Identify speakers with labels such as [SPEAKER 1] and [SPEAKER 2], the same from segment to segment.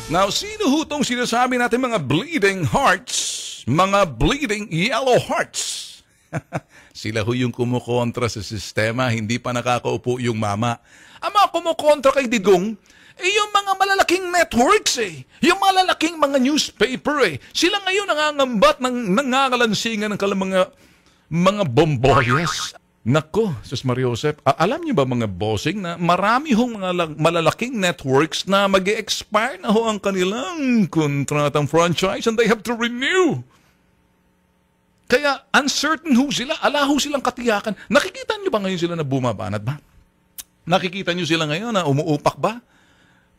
[SPEAKER 1] Now, sino ho tong sinasabi natin mga bleeding hearts? Mga bleeding yellow hearts. Sila ho yung kumukontra sa sistema, hindi pa nakakaupo yung mama. Ang mga kumukontra kay Digong, yung mga malalaking networks yung malalaking mga newspaper Sila ngayon nangangambat ng nangangalansingan ng mga bomboyas. Nako, Sus Mariosep, alam niyo ba mga bossing na marami hong mga malalaking networks na mag-e-expire na ho ang kanilang kontratang franchise and they have to renew. Kaya uncertain ho sila, ala ho silang katiyakan. Nakikita niyo ba ngayon sila na bumabanat ba? Nakikita niyo sila ngayon na umuupak ba?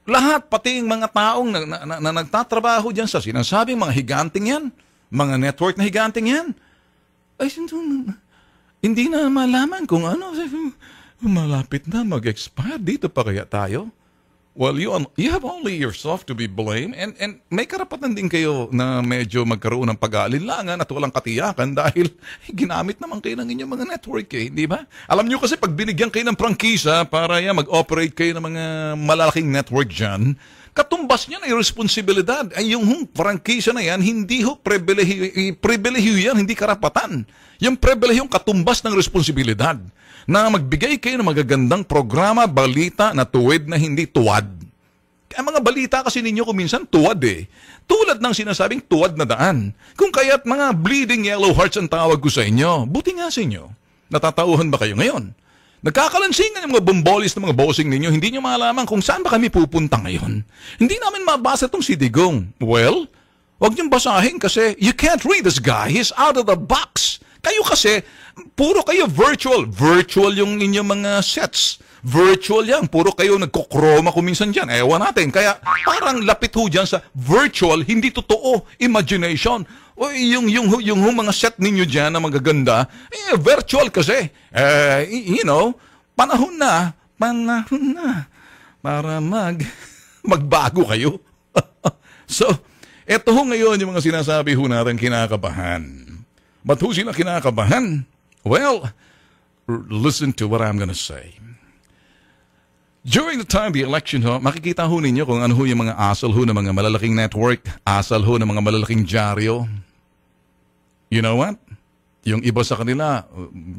[SPEAKER 1] Lahat, pati yung mga taong na nagtatrabaho dyan sa sinasabing mga higanting yan, mga network na higanting yan, ay hindi na malaman kung ano, malapit na mag-expire, dito pa kaya tayo? Well, you have only yourself to be blamed and may karapatan din kayo na medyo magkaroon ng pag-aalinlangan at walang katiyakan dahil ginamit naman kayo ng inyong mga network hindi ba? Alam nyo kasi pag binigyan kayo ng prangkisa para mag-operate kayo ng mga malalaking network dyan, katumbas niya na yung responsibilidad. Ay yung prangkisa na yan, hindi ho pribilehiyo yan, hindi karapatan. Yung pribilehiyong katumbas ng responsibilidad na magbigay kayo ng magagandang programa, balita na tuwid na hindi tuwad. Ang mga balita kasi ninyo kung minsan tuwad Tulad ng sinasabing tuwad na daan. Kung kaya't mga bleeding yellow hearts ang tawag ko sa inyo, buti nga sa inyo. Natatauhan ba kayo ngayon? Nagkakalansingan yung mga bombolis ng mga bossing ninyo, hindi nyo malaman kung saan ba kami pupunta ngayon. Hindi namin mabasa itong si Digong. Well, wag niyong basahin kasi you can't read this guy. He's out of the box. Kayo kasi, puro kayo virtual. Virtual yung inyong mga sets. Virtual yan. Puro kayo nagkokroma kuminsan dyan. Ewan natin. Kaya parang lapit ho dyan sa virtual, hindi totoo. Imagination. O yung mga set ninyo dyan na magaganda, virtual kasi. Panahon na para magbago kayo. So, eto ho ngayon yung mga sinasabi ho natin kinakabahan. Ba't ho sila kinakabahan? Well, listen to what I'm gonna say. During the time of the election ho, makikita ho ninyo kung ano ho yung mga asal ho ng mga malalaking network, asal ho ng mga malalaking dyaryo. You know what? Yung iba sa kanila,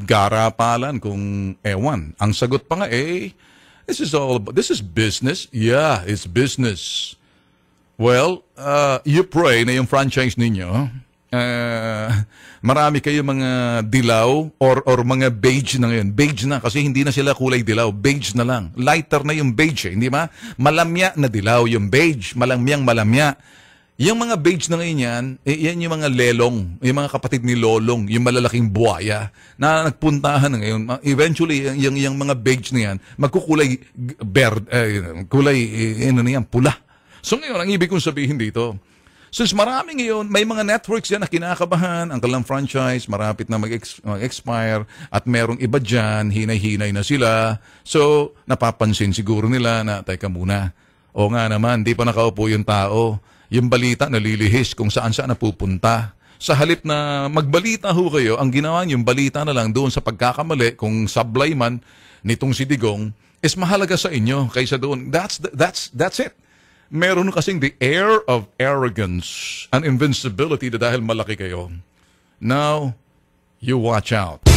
[SPEAKER 1] garapalan kung ewan. Ang sagot pa nga this is business. Yeah, it's business. Well, you pray na yung franchise ninyo, marami kayo mga dilaw or mga beige na ngayon. Beige na kasi hindi na sila kulay dilaw. Beige na lang. Lighter na yung beige hindi ba? Malamya na dilaw yung beige. Malamyang malamya. Yung mga beige na ngayon yan yung mga lelong, yung mga kapatid ni Lolong, yung malalaking buhaya na nagpuntahan na ngayon. Eventually, yung mga beige na yan, magkukulay pula. So ngayon, ang ibig kong sabihin dito, since marami ngayon, may mga networks yan na kinakabahan, ang kanilang franchise, marapit na mag-expire, at merong iba dyan, hinay-hinay na sila. So, napapansin siguro nila na, teka muna, o nga naman, di pa nakaupo yung tao. Yung balita nalilihis kung saan-saan napupunta. Sa halip na magbalita ho kayo, ang ginawa yung balita na lang doon sa pagkakamali, kung sablay man nitong si Digong, is mahalaga sa inyo kaysa doon. That's it. Meron kasing the air of arrogance and invincibility na dahil malaki kayo. Now, you watch out.